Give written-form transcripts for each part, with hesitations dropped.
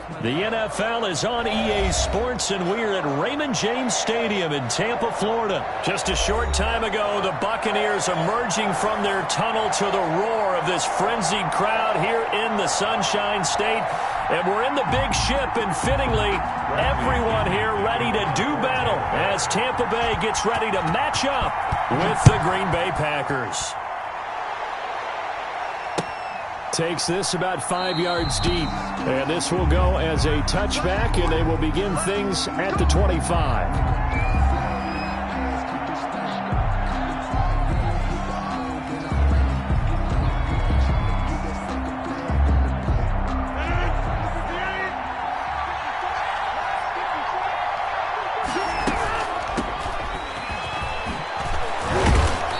The NFL is on EA Sports, and we're at Raymond James Stadium in Tampa, Florida. Just a short time ago, the Buccaneers emerging from their tunnel to the roar of this frenzied crowd here in the Sunshine State. And we're in the big ship, and fittingly, everyone here ready to do battle as Tampa Bay gets ready to match up with the Green Bay Packers. Takes this about 5 yards deep. And this will go as a touchback, and they will begin things at the 25.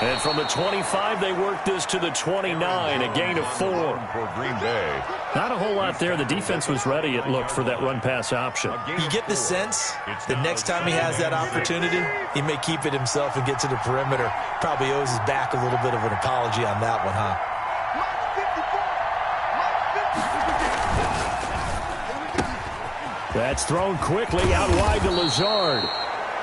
And from the 25, they work this to the 29, a gain of 4. For Green Bay. Not a whole lot there. The defense was ready, it looked, for that run-pass option. You get the sense that next time he has that opportunity, he may keep it himself and get to the perimeter. Probably owes his back a little bit of an apology on that one, huh? That's thrown quickly out wide to Lazard.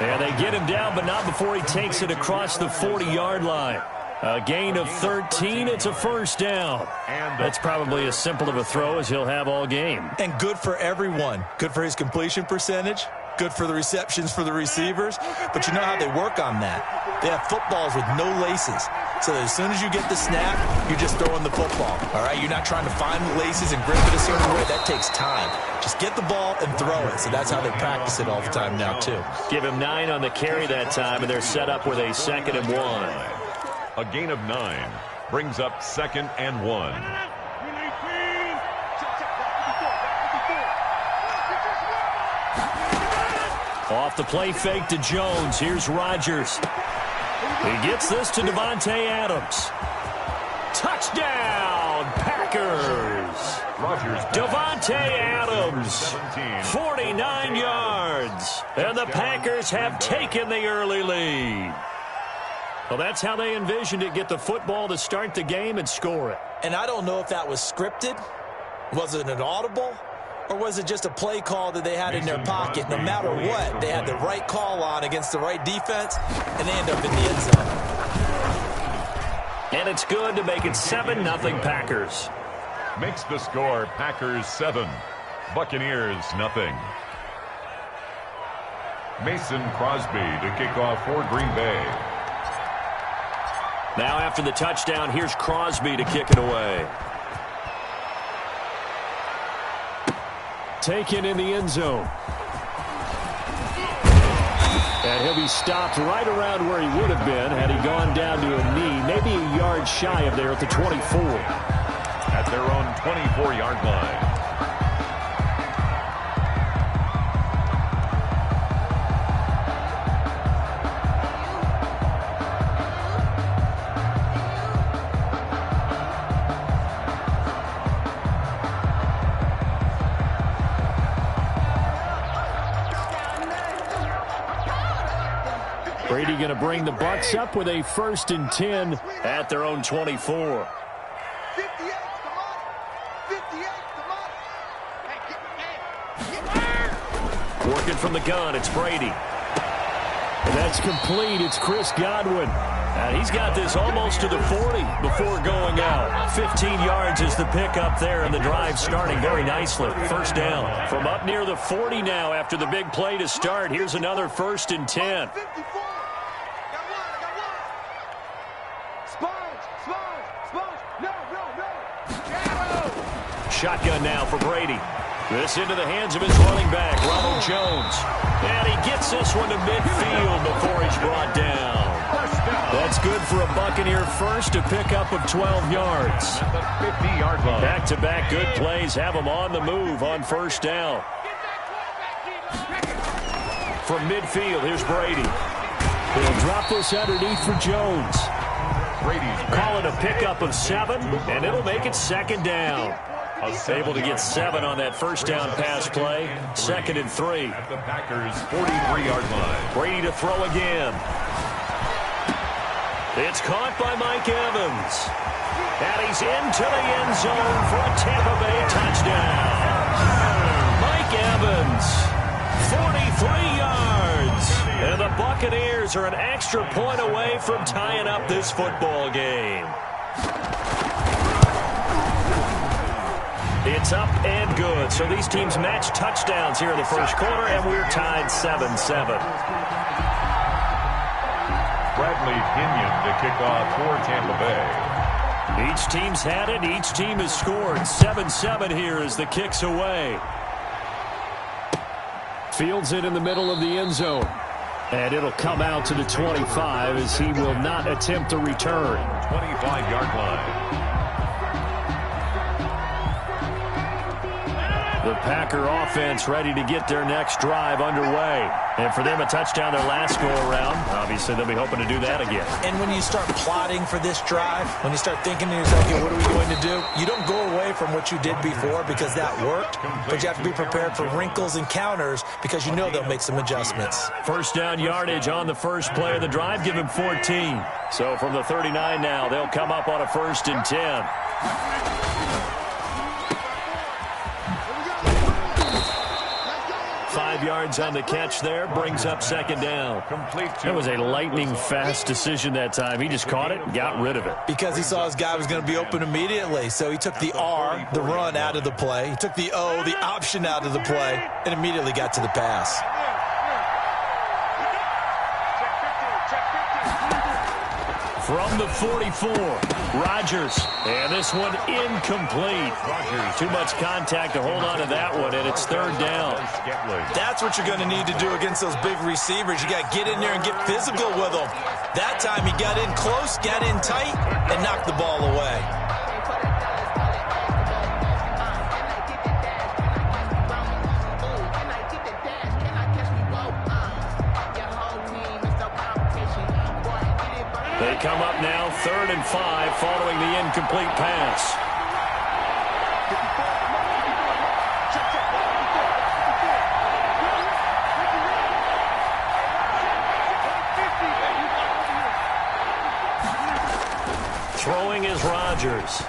And they get him down, but not before he takes it across the 40-yard line. A gain of 13. It's a first down. That's probably as simple of a throw as he'll have all game. And good for everyone. Good for his completion percentage. Good for the receptions for the receivers. But you know how they work on that. They have footballs with no laces. So that as soon as you get the snap, you're just throwing the football. All right? You're not trying to find the laces and grip it a certain way. That takes time. Just get the ball and throw it. So that's how they practice it all the time now, too. Give him 9 on the carry that time, and they're set up with a 2nd and 1. A gain of 9 brings up 2nd and 1. Off the play fake to Jones. Here's Rodgers. He gets this to Davante Adams. Touchdown, Packers. Davante Adams, 49 yards. And the Packers have taken the early lead. Well, that's how they envisioned it. Get the football to start the game and score it. And I don't know if that was scripted. Was it an audible? Or was it just a play call that they had in their pocket? No matter what, they had the right call on against the right defense, and they end up in the end zone. And it's good to make it 7-0 Packers. Makes the score Packers 7, Buccaneers nothing. Mason Crosby to kick off for Green Bay. Now after the touchdown, here's Crosby to kick it away. Taken in the end zone. And he'll be stopped right around where he would have been had he gone down to a knee, maybe a yard shy of there at the 24. At their own 24-yard line. Brady going to bring the Bucs up with a 1st and 10 at their own 24. Working from the gun, it's Brady. And that's complete. It's Chris Godwin. And he's got this almost to the 40 before going out. 15 yards is the pickup there, and the drive starting very nicely. First down. From up near the 40 now after the big play to start. Here's another 1st and 10. Shotgun now for Brady. This into the hands of his running back, Ronald Jones. And he gets this one to midfield before he's brought down. That's good for a Buccaneer first, to pick up of 12 yards. At the 50-yard line. Back-to-back good plays have them on the move on first down. From midfield, here's Brady. He'll drop this underneath for Jones. Call it a pickup of 7, and it'll make it 2nd down. Able to get 7 on that first down pass play. 2nd and 3. At the Packers' 43-yard line. Brady to throw again. It's caught by Mike Evans. And he's into the end zone for a Tampa Bay touchdown. Mike Buccaneers are an extra point away from tying up this football game. It's up and good. So these teams match touchdowns here in the first quarter, and we're tied 7-7. Bradley Pinion to kick off for Tampa Bay. Each team's had it. Each team has scored. 7-7 here as the kick's away. Fields it in the middle of the end zone. And it'll come out to the 25 as he will not attempt a return. 25-yard line. The Packer offense ready to get their next drive underway. And for them, a touchdown their last go-around. Obviously, they'll be hoping to do that again. And when you start plotting for this drive, when you start thinking to yourself, okay, what are we going to do? You don't go away from what you did before because that worked, but you have to be prepared for wrinkles and counters because you know they'll make some adjustments. First down yardage on the first play of the drive. Give him 14. So from the 39 now, they'll come up on a 1st and 10. 5 yards on the catch there, brings up 2nd down. That was a lightning-fast decision that time. He just caught it and got rid of it. Because he saw his guy was going to be open immediately, so he took the R, the run, out of the play. He took the O, the option, out of the play, and immediately got to the pass. From the 44, Rodgers. And this one incomplete. Too much contact to hold on to that one, and it's 3rd down. That's what you're going to need to do against those big receivers. You got to get in there and get physical with them. That time he got in close, got in tight, and knocked the ball away. They come up now, 3rd and 5, following the incomplete pass. Throwing is Rodgers.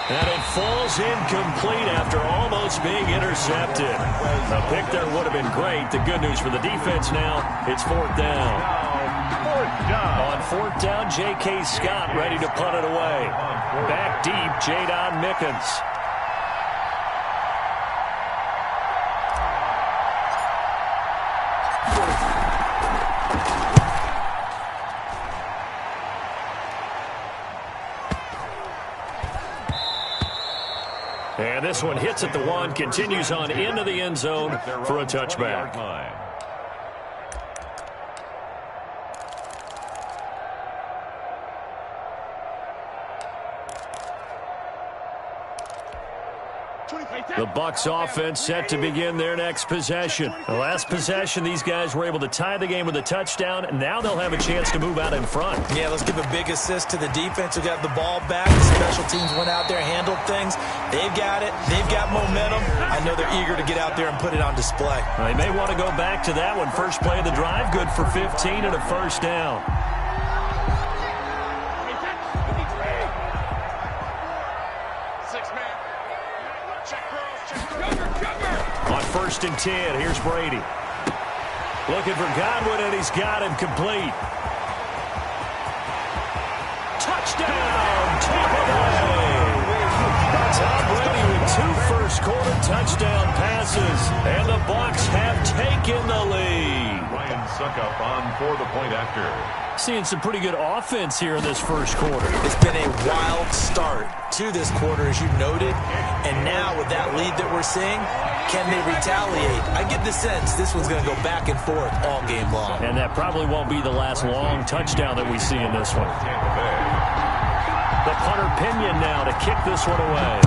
And it falls incomplete after almost being intercepted. The pick there would have been great. The good news for the defense now, it's 4th down. On 4th down, J.K. Scott ready to punt it away. Back deep, Jadon Mickens. And this one hits at the 1, continues on into the end zone for a touchback. The Bucs offense set to begin their next possession. The last possession, these guys were able to tie the game with a touchdown, and now they'll have a chance to move out in front. Yeah, let's give a big assist to the defense who got the ball back. The special teams went out there, handled things. They've got it. They've got momentum. I know they're eager to get out there and put it on display. They may want to go back to that one. First play of the drive, good for 15 and a 1st down. On 1st and 10, here's Brady. Looking for Godwin, and he's got him complete. Touchdown, Tampa Bay! Tom Brady with 2 first-quarter touchdown passes, and the Bucs have taken the lead. Ryan Suckup on for the point after. Seeing some pretty good offense here in this first quarter. It's been a wild start to this quarter, as you noted. And now with that lead that we're seeing, can they retaliate? I get the sense this one's going to go back and forth all game long. And that probably won't be the last long touchdown that we see in this one. The punter Pinion now to kick this one away.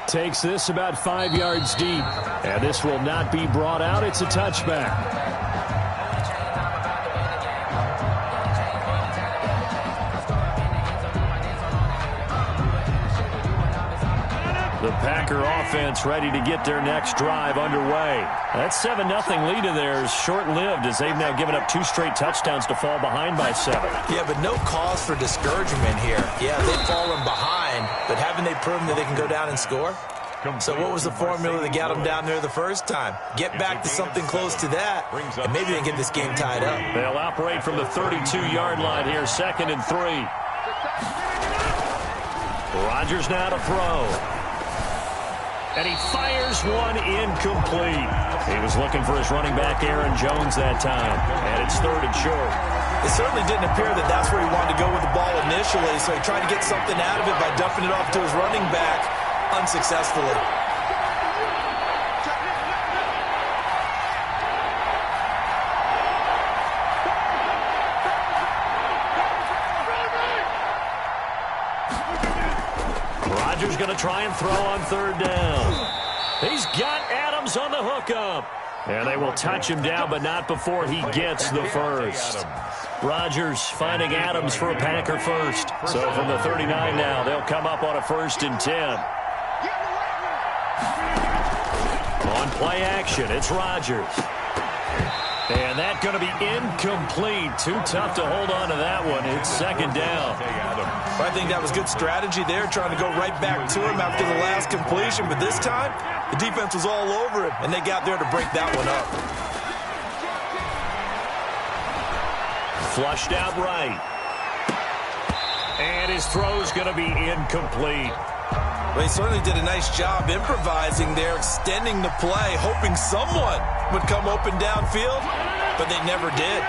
Takes this about 5 yards deep. And this will not be brought out. It's a touchback. The Packer offense ready to get their next drive underway. That 7-0 lead in there is short-lived as they've now given up 2 straight touchdowns to fall behind by 7. Yeah, but no cause for discouragement here. Yeah, they've fallen behind, but haven't they proven that they can go down and score? So what was the formula that got them down there the first time? Get back to something close to that, and maybe they can get this game tied up. They'll operate from the 32-yard line here, 2nd and 3. Rodgers now to throw. And he fires one incomplete. He was looking for his running back, Aaron Jones, that time. And it's 3rd and short. It certainly didn't appear that that's where he wanted to go with the ball initially, so he tried to get something out of it by dumping it off to his running back unsuccessfully. Rodgers going to try and throw on 3rd down. He's got Adams on the hookup. And they will touch him down, but not before he gets the first. Rodgers finding Adams for a Packer first. So from the 39 now, they'll come up on a 1st and 10. On play action, it's Rodgers. And that's going to be incomplete. Too tough to hold on to that one. It's 2nd down. I think that was good strategy there, trying to go right back to him after the last completion. But this time, the defense was all over him, and they got there to break that one up. Flushed out right. And his throw's going to be incomplete. Well, he certainly did a nice job improvising there, extending the play, hoping someone would come open downfield, but they never did.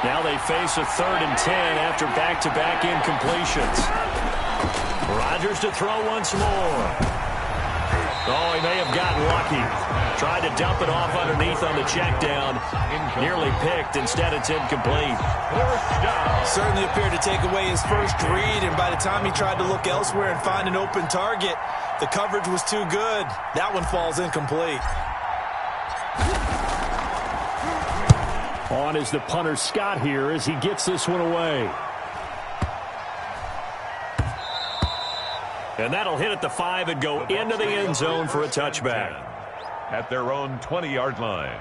Now they face a 3rd and 10 after back-to-back incompletions. Rodgers to throw once more. Oh, he may have gotten lucky. Tried to dump it off underneath on the check down. Nearly picked. Instead, it's incomplete. Certainly appeared to take away his first read, and by the time he tried to look elsewhere and find an open target, the coverage was too good. That one falls incomplete. On is the punter Scott here as he gets this one away. And that'll hit at the 5 and go into the end zone for a touchback. At their own 20-yard line.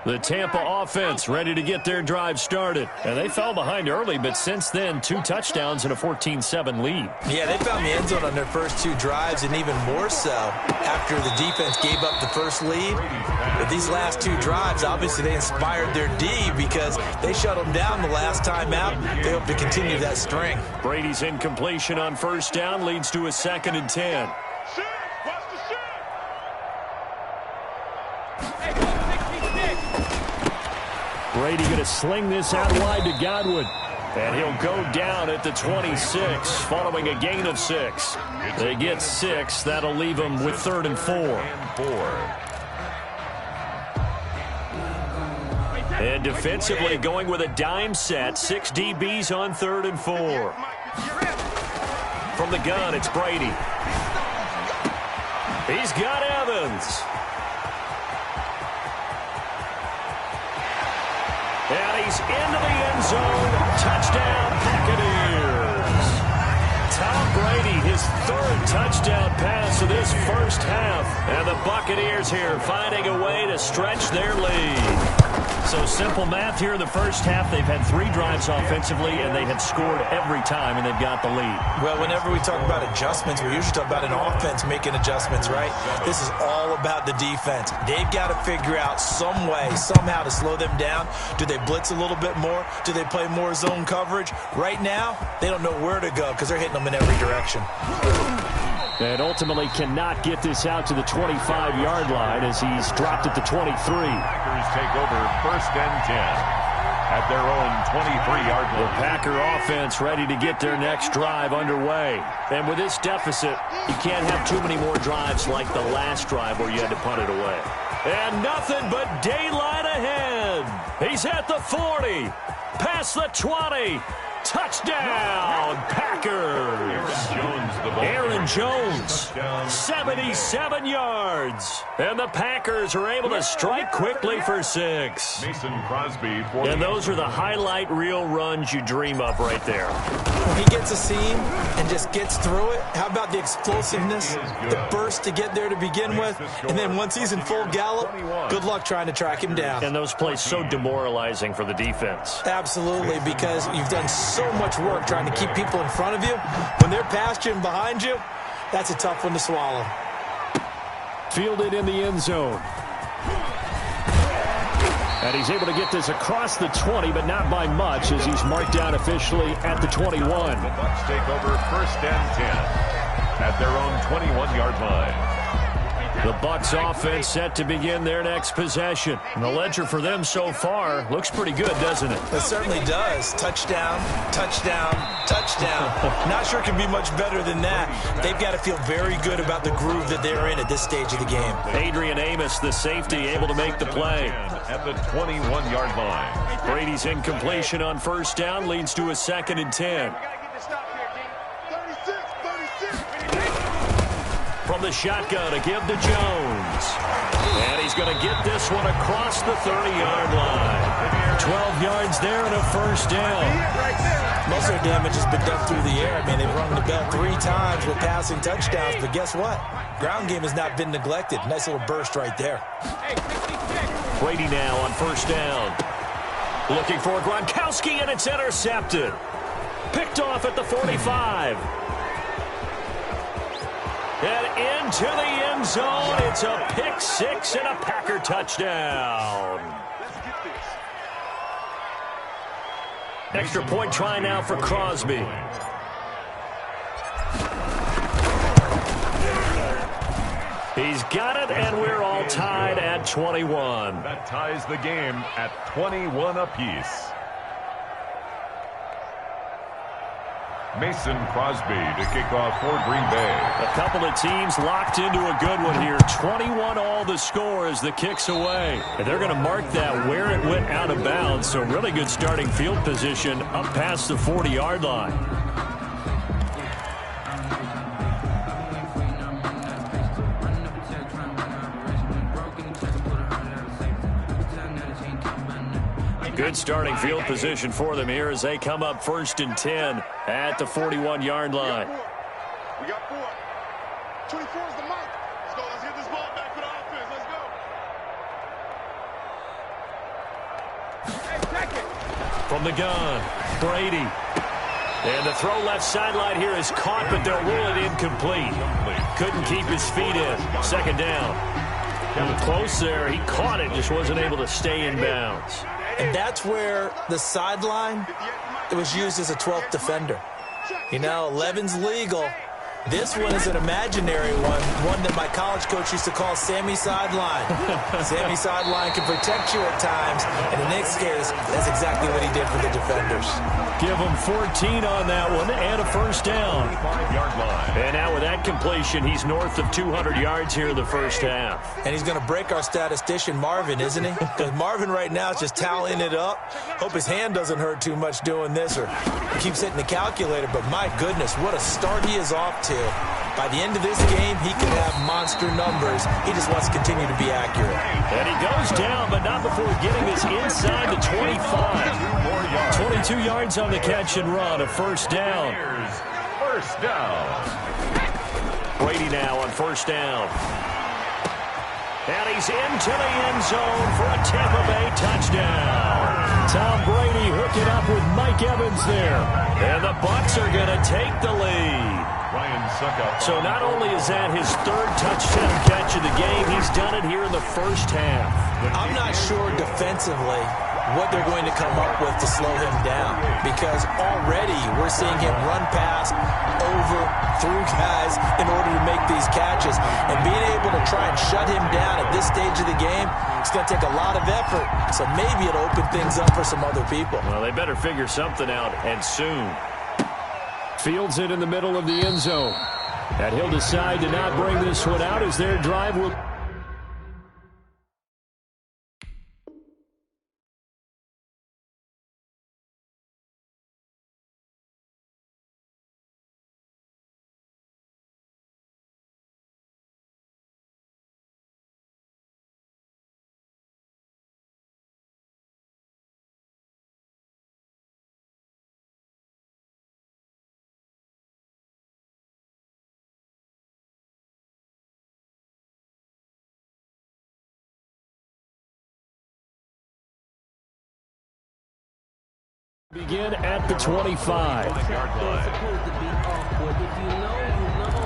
The Tampa offense ready to get their drive started. And they fell behind early, but since then, 2 touchdowns and a 14-7 lead. Yeah, they found the end zone on their first 2 drives, and even more so after the defense gave up the first lead. But these last 2 drives, obviously they inspired their D because they shut them down the last time out. They hope to continue that string. Brady's incompletion on 1st down leads to a 2nd and 10. Brady going to sling this out wide to Godwin. And he'll go down at the 26 following a gain of 6. They get 6. That'll leave them with 3rd and 4. And defensively going with a dime set. 6 DBs on 3rd and 4. From the gun, it's Brady. He's got Evans. And he's into the end zone. Touchdown, Buccaneers. Tom Brady, his 3rd touchdown pass of this first half. And the Buccaneers here finding a way to stretch their lead. So simple math here in the first half. They've had 3 drives offensively, and they have scored every time, and they've got the lead. Well, whenever we talk about adjustments, we usually talk about an offense making adjustments, right? This is all about the defense. They've got to figure out some way, somehow to slow them down. Do they blitz a little bit more? Do they play more zone coverage? Right now, they don't know where to go because they're hitting them in every direction. And ultimately cannot get this out to the 25-yard line as he's dropped at the 23. Packers take over 1st and 10 at their own 23-yard line. The Packer offense ready to get their next drive underway. And with this deficit, you can't have too many more drives like the last drive where you had to punt it away. And nothing but daylight ahead. He's at the 40, past the 20, to Touchdown, Packers. Aaron Jones, 77 yards. And the Packers are able to strike quickly for 6. Mason Crosby. And those are the highlight reel runs you dream of right there. When he gets a seam and just gets through it, how about the explosiveness, the burst to get there to begin with, and then once he's in full gallop, good luck trying to track him down. And those plays so demoralizing for the defense. Absolutely, because you've done so much work trying to keep people in front of you. When they're past you and behind you, that's a tough one to swallow. Fielded in the end zone. And he's able to get this across the 20, but not by much, as he's marked down officially at the 21. The Bucs take over 1st and 10 at their own 21-yard line. The Bucs offense set to begin their next possession. And the ledger for them so far looks pretty good, doesn't it? It certainly does. Touchdown, touchdown, touchdown. Not sure it can be much better than that. They've got to feel very good about the groove that they're in at this stage of the game. Adrian Amos, the safety, able to make the play. At the 21-yard line. Brady's incompletion on 1st down leads to a 2nd and 10. From the shotgun to give to Jones. And he's going to get this one across the 30-yard line. 12 yards there and a 1st down. Most of their damage has been done through the air. I mean, they've rung the bell 3 times with passing touchdowns, but guess what? Ground game has not been neglected. Nice little burst right there. Brady now on 1st down. Looking for Gronkowski, and it's intercepted. Picked off at the 45. And into the end zone. It's a pick 6 and a Packer touchdown. Extra point try now for Crosby. He's got it, and we're all tied at 21. That ties the game at 21 apiece. Mason Crosby to kick off for Green Bay. A couple of teams locked into a good one here. 21 all the score as the kick's away. And they're going to mark that where it went out of bounds. So really good starting field position up past the 40-yard line. Good starting field position for them here as they come up 1st and 10 at the 41-yard line. We got 4. 24 is the mark. Let's go. Let's get this ball back for the offense. Let's go. Hey, check it. From the gun, Brady. And the throw left sideline here is caught, but they'll rule it incomplete. Couldn't keep his feet in. 2nd down. Close there. He caught it, just wasn't able to stay in bounds. And that's where the sideline, it was used as a 12th defender. You know, 11's legal. This one is an imaginary one that my college coach used to call Sammy Sideline. Sammy Sideline can protect you at times, and in this case, that's exactly what he did for the defenders. Give him 14 on that one and a 1st down. 5-yard line. And now with that completion, he's north of 200 yards here in the 1st half. And he's going to break our statistician, Marvin, isn't he? Because Marvin right now is just tallying it up. Hope his hand doesn't hurt too much doing this or keeps hitting the calculator. But my goodness, what a start he is off to. By the end of this game, he could have monster numbers. He just wants to continue to be accurate. And he goes down, but not before getting this inside the 25. 22 yards on the catch and run, a 1st down. Here's 1st down. Brady now on 1st down. And he's into the end zone for a Tampa Bay touchdown. Tom Brady hooking up with Mike Evans there. And the Bucs are going to take the lead. So not only is that his 3rd touchdown catch of the game, he's done it here in the 1st half. I'm not sure defensively what they're going to come up with to slow him down, because already we're seeing him run past, over, through guys in order to make these catches. And being able to try and shut him down at this stage of the game, it's going to take a lot of effort. So maybe it'll open things up for some other people. Well, they better figure something out, and soon. Fields it in the middle of the end zone. And he'll decide to not bring this one out as their drive will... Begin at the 25. Supposed to be awkward. If you know, you know.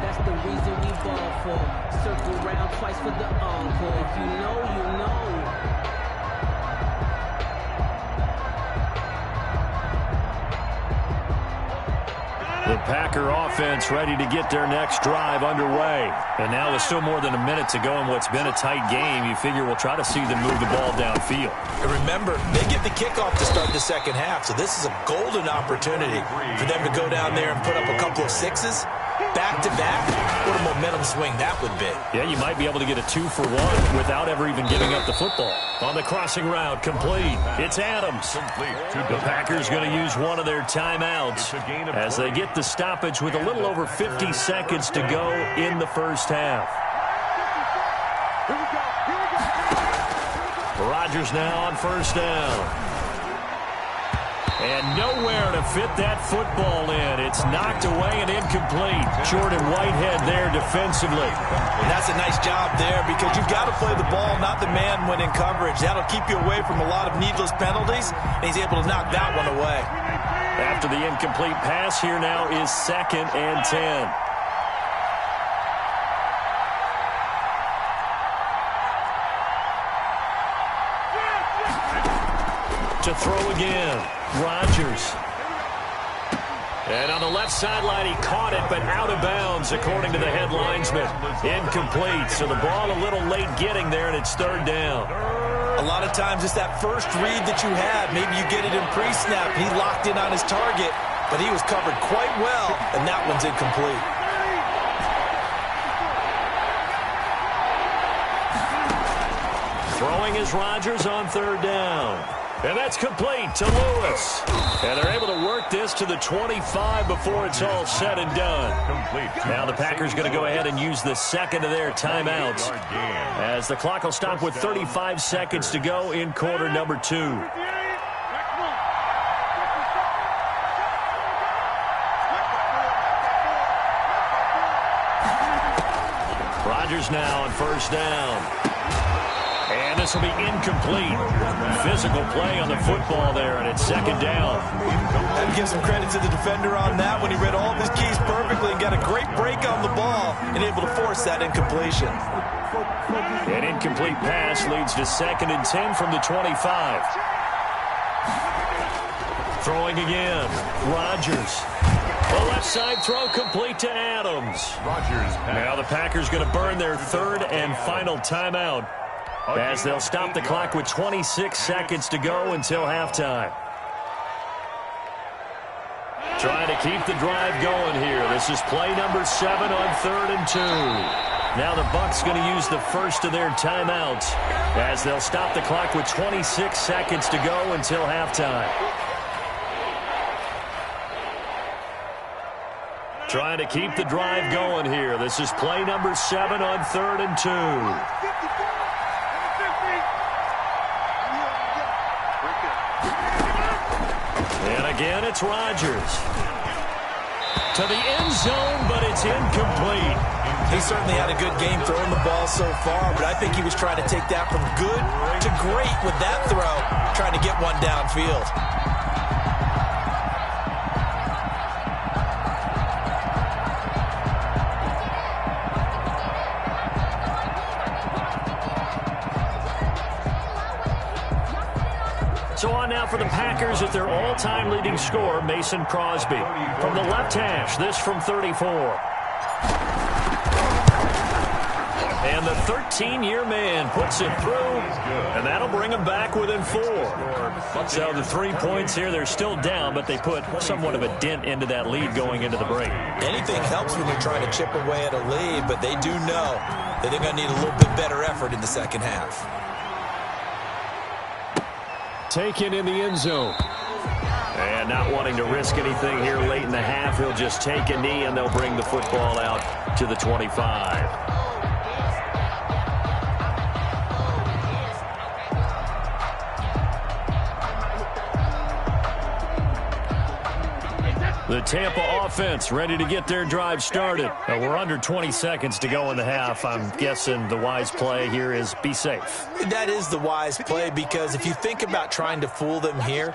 That's the reason we ball for. Circle round twice for the encore. If you know, you know. The Packer offense ready to get their next drive underway. And now with still more than a minute to go in what's been a tight game, you figure we'll try to see them move the ball downfield. And remember, they get the kickoff to start the second half, so this is a golden opportunity for them to go down there and put up a couple of sixes. Back-to-back, what a momentum swing that would be. Yeah, you might be able to get a 2-for-1 without ever even giving up the football. On the crossing route, complete. It's Adams. The Packers going to use one of their timeouts as they get the stoppage with a little over 50 seconds to go in the first half. Rodgers now on first down. And nowhere to fit that football in. It's knocked away and incomplete. Jordan Whitehead there defensively. And that's a nice job there because you've got to play the ball, not the man when in coverage. That'll keep you away from a lot of needless penalties, and he's able to knock that one away. After the incomplete pass, here now is 2nd and 10. To throw again. Rodgers. And on the left sideline, he caught it, but out of bounds, according to the head linesman. Incomplete, so the ball a little late getting there, and it's 3rd down. A lot of times it's that first read that you have. Maybe you get it in pre-snap. He locked in on his target, but he was covered quite well, and that one's incomplete. Throwing is Rodgers on 3rd down. And that's complete to Lewis. And they're able to work this to the 25 before it's all said and done. Now the Packers going to go ahead and use the second of their timeouts as the clock will stop with 35 seconds to go in quarter number 2. Rodgers now on first down. And this will be incomplete. Physical play on the football there, and it's 2nd down. I'd give some credit to the defender on that when he read all of his keys perfectly and got a great break on the ball and able to force that incompletion. An incomplete pass leads to 2nd and 10 from the 25. Throwing again. Rodgers. The left side throw complete to Adams. Now the Packers going to burn their 3rd and final timeout, as they'll stop the clock with 26 seconds to go until halftime. Trying to keep the drive going here. This is play number 7 on 3rd and 2. Now the Bucs going to use the first of their timeouts, as they'll stop the clock with 26 seconds to go until halftime. Trying to keep the drive going here. This is play number 7 on 3rd and 2. Again, it's Rodgers. To the end zone, but it's incomplete. He certainly had a good game throwing the ball so far, but I think he was trying to take that from good to great with that throw, trying to get one downfield. So on now for the Packers at their all-time leading scorer, Mason Crosby. From the left hash, this from 34. And the 13-year man puts it through, and that'll bring them back within 4. So the 3 points here, they're still down, but they put somewhat of a dent into that lead going into the break. Anything helps when you're trying to chip away at a lead, but they do know that they're going to need a little bit better effort in the second half. Taken in the end zone. And not wanting to risk anything here late in the half, he'll just take a knee, and they'll bring the football out to the 25. The Tampa offense ready to get their drive started. We're under 20 seconds to go in the half. I'm guessing the wise play here is be safe. That is the wise play, because if you think about trying to fool them here,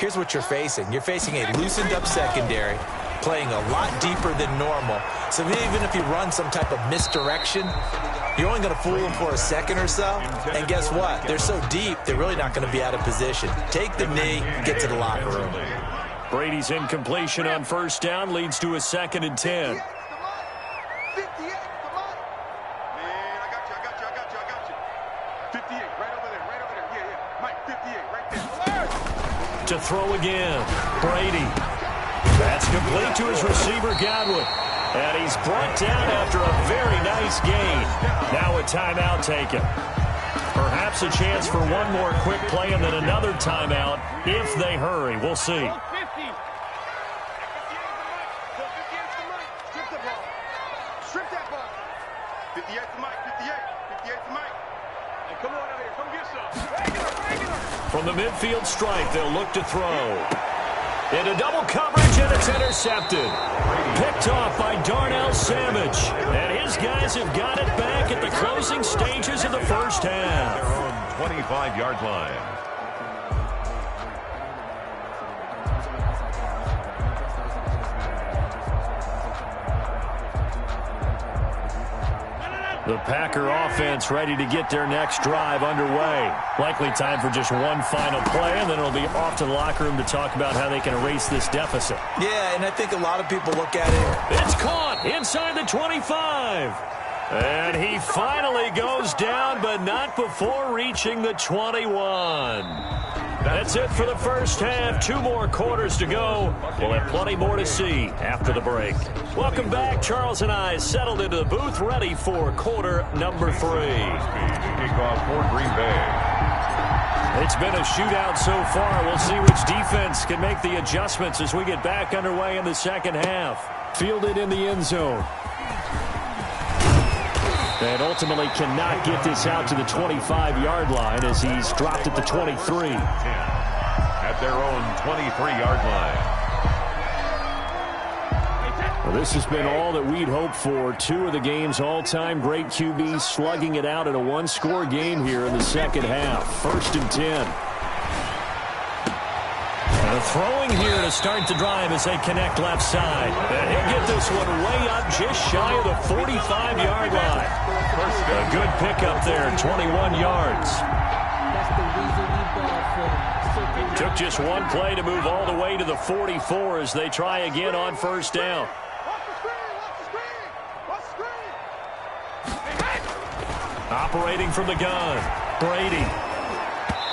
here's what you're facing. You're facing a loosened-up secondary, playing a lot deeper than normal. So even if you run some type of misdirection, you're only going to fool them for a second or so. And guess what? They're so deep, they're really not going to be out of position. Take the knee, get to the locker room. Brady's incompletion on first down leads to a 2nd and 10. Man, I got you. 58, right over there. Yeah. Mike, 58, right there. To throw again, Brady. That's complete to his receiver, Godwin. And he's brought down after a very nice gain. Now a timeout taken. Perhaps a chance for one more quick play and then another timeout if they hurry. We'll see. Strip that ball. 58 to Mike, 58 to Mike. Hey, come on out here, come get some. Regular. From the midfield stripe, they'll look to throw. Into double coverage, and it's intercepted. Picked off by Darnell Savage. And his guys have got it back at the closing stages of the first half. Their own 25-yard line. The Packer offense ready to get their next drive underway. Likely time for just one final play, and then it'll be off to the locker room to talk about how they can erase this deficit. Yeah, and I think a lot of people look at it. It's caught inside the 25. And he finally goes down, but not before reaching the 21. That's it for the first half. 2 more quarters to go. We'll have plenty more to see after the break. Welcome back. Charles and I settled into the booth, ready for quarter number 3. Kickoff for Green Bay. It's been a shootout so far. We'll see which defense can make the adjustments as we get back underway in the second half. Fielded in the end zone. And ultimately cannot get this out to the 25-yard line as he's dropped at the 23. At their own 23-yard line. Well, this has been all that we'd hoped for. 2 of the game's all-time great QBs slugging it out in a one-score game here in the second half. 1st and 10. Throwing here to start the drive as they connect left side. And he'll get this one way up just shy of the 45-yard line. A good pickup there, 21 yards. Took just one play to move all the way to the 44 as they try again on first down. Operating from the gun, Brady.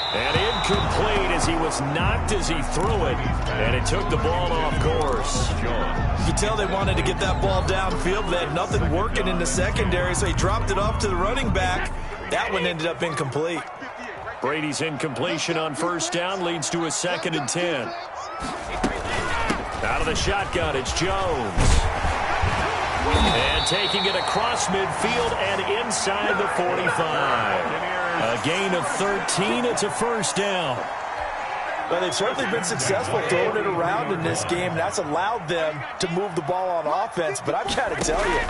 And incomplete as he was knocked as he threw it. And it took the ball off course. You could tell they wanted to get that ball downfield. They had nothing working in the secondary, so he dropped it off to the running back. That one ended up incomplete. Brady's incompletion on first down leads to a 2nd and 10. Out of the shotgun, it's Jones. And taking it across midfield and inside the 45. A gain of 13. It's a first down. Well, they've certainly been successful throwing it around in this game. That's allowed them to move the ball on offense. But I've got to tell you,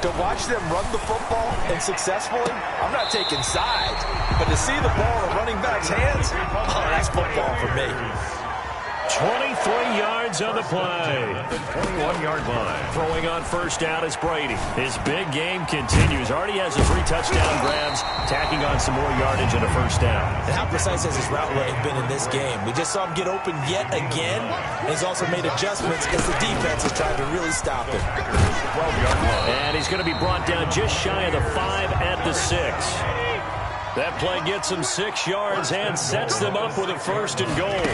to watch them run the football and successfully, I'm not taking sides. But to see the ball in a running back's hands, oh, that's football for me. 23 yards on the play. 21-yard line. Throwing on first down is Brady. His big game continues. Already has the 3 touchdown grabs, tacking on some more yardage and a first down. And how precise has his route running been in this game? We just saw him get open yet again. And he's also made adjustments as the defense is trying to really stop him. 12-yard line. And he's going to be brought down just shy of the 5 at the 6. That play gets him 6 yards and sets them up with a 1st and goal.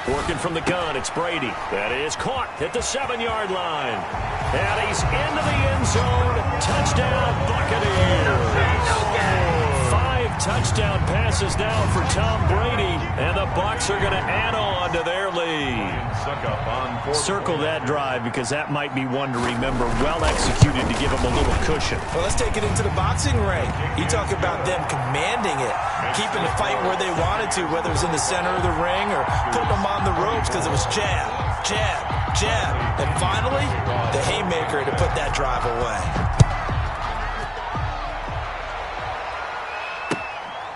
Working from the gun, it's Brady. That is caught at the 7-yard line. And he's into the end zone. Touchdown, Buccaneers. 5 touchdown passes now for Tom Brady. And the Bucs are going to add on to their lead. Circle that drive because that might be one to remember. Well executed to give him a little cushion. Well, let's take it into the boxing ring. You talk about them commanding it, keeping the fight where they wanted to, whether it was in the center of the ring or putting them on the ropes because it was jab, jab, jab. And finally, the haymaker to put that drive away.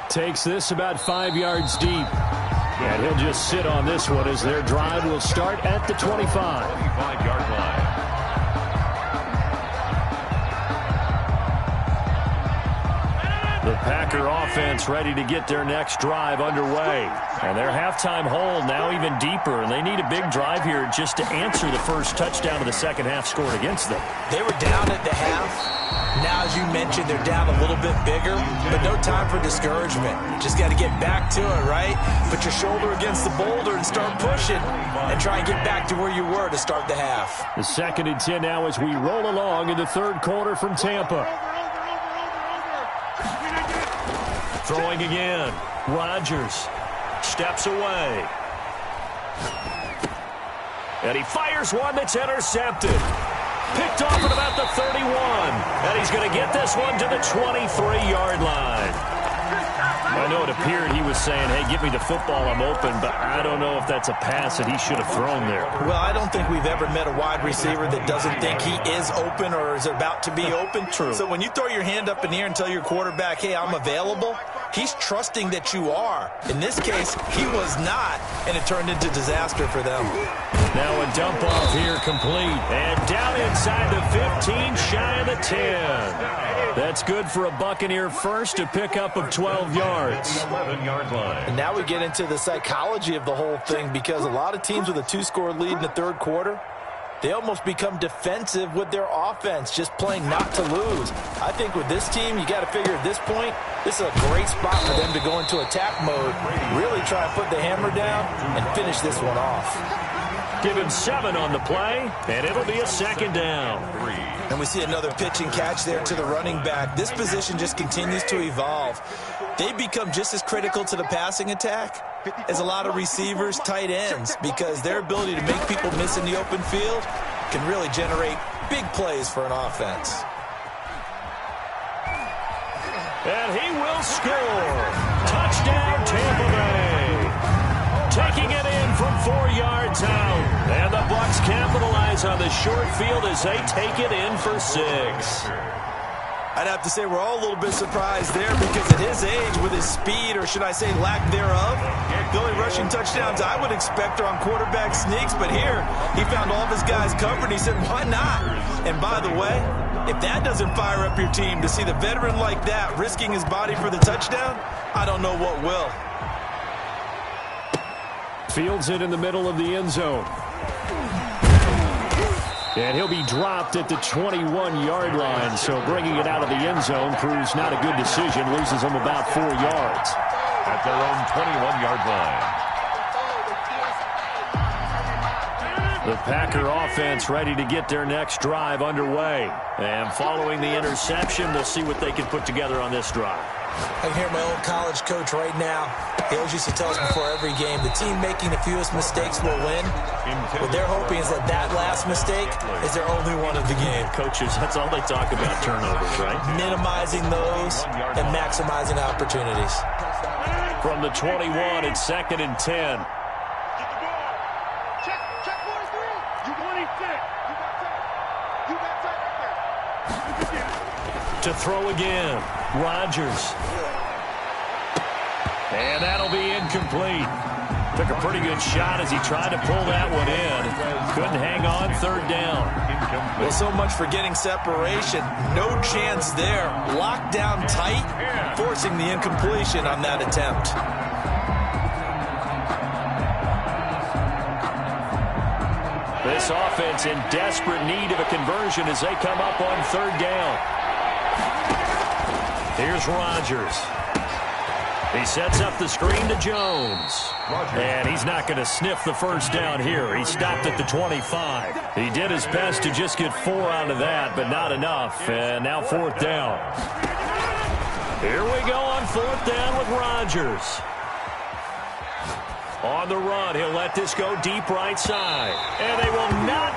Takes this about 5 yards deep. And he'll just sit on this one as their drive will start at the 25. 25-yard line. The Packer offense ready to get their next drive underway. And their halftime hole now even deeper. And they need a big drive here just to answer the first touchdown of the second half scored against them. They were down at the half. Now, as you mentioned, they're down a little bit bigger, but no time for discouragement. Just got to get back to it, right? Put your shoulder against the boulder and start pushing and try and get back to where you were to start the half. The 2nd and 10 now as we roll along in the third quarter from Tampa. Throwing again. Rodgers steps away. And he fires one that's intercepted. Picked off at about the 31. And he's going to get this one to the 23-yard line. I know it appeared he was saying, hey, give me the football, I'm open, but I don't know if that's a pass that he should have thrown there. Well, I don't think we've ever met a wide receiver that doesn't think he is open or is about to be open. True. So when you throw your hand up in the air and tell your quarterback, hey, I'm available, he's trusting that you are. In this case, he was not, and it turned into disaster for them. Now a dump off here complete. And down inside the 15, shy of the 10. That's good for a Buccaneer first, to pick up of 12 yards. 11-yard line. And now we get into the psychology of the whole thing, because a lot of teams with a 2-score lead in the third quarter, they almost become defensive with their offense, just playing not to lose. I think with this team, you got to figure at this point, this is a great spot for them to go into attack mode, really try and put the hammer down and finish this one off. Give him 7 on the play, and it'll be a 2nd down. And we see another pitch and catch there to the running back. This position just continues to evolve. They become just as critical to the passing attack as a lot of receivers, tight ends, because their ability to make people miss in the open field can really generate big plays for an offense. And he will score. Touchdown, Tampa Bay. Taking it in from 4 yards out. And the Bucs capitalize on the short field as they take it in for 6. I'd have to say we're all a little bit surprised there, because at his age, with his speed, or should I say lack thereof, the only rushing touchdowns I would expect are on quarterback sneaks. But here, he found all of his guys covered, and he said, why not? And by the way, if that doesn't fire up your team to see the veteran like that risking his body for the touchdown, I don't know what will. Fields it in the middle of the end zone. And he'll be dropped at the 21-yard line, so bringing it out of the end zone proves not a good decision. Loses him about 4 yards. At their own 21-yard line. The Packer offense ready to get their next drive underway. And following the interception, we'll see what they can put together on this drive. I can hear my old college coach right now. He always used to tell us before every game, the team making the fewest mistakes will win. What they're hoping is that that last mistake is their only one of the game. Coaches, that's all they talk about, turnovers, right? Minimizing those and maximizing opportunities. From the 21, it's 2nd and 10. Check 43. You 26. You got tight. You got tight right there. To throw again, Rodgers. And that'll be incomplete. Took a pretty good shot as he tried to pull that one in. Couldn't hang on, 3rd down. Well, so much for getting separation. No chance there. Locked down tight, forcing the incompletion on that attempt. This offense in desperate need of a conversion as they come up on 3rd down. Here's Rodgers. He sets up the screen to Jones. And he's not going to sniff the first down here. He stopped at the 25. He did his best to just get 4 out of that, but not enough. And now 4th down. Here we go on 4th down with Rodgers. On the run, he'll let this go deep right side. And they will not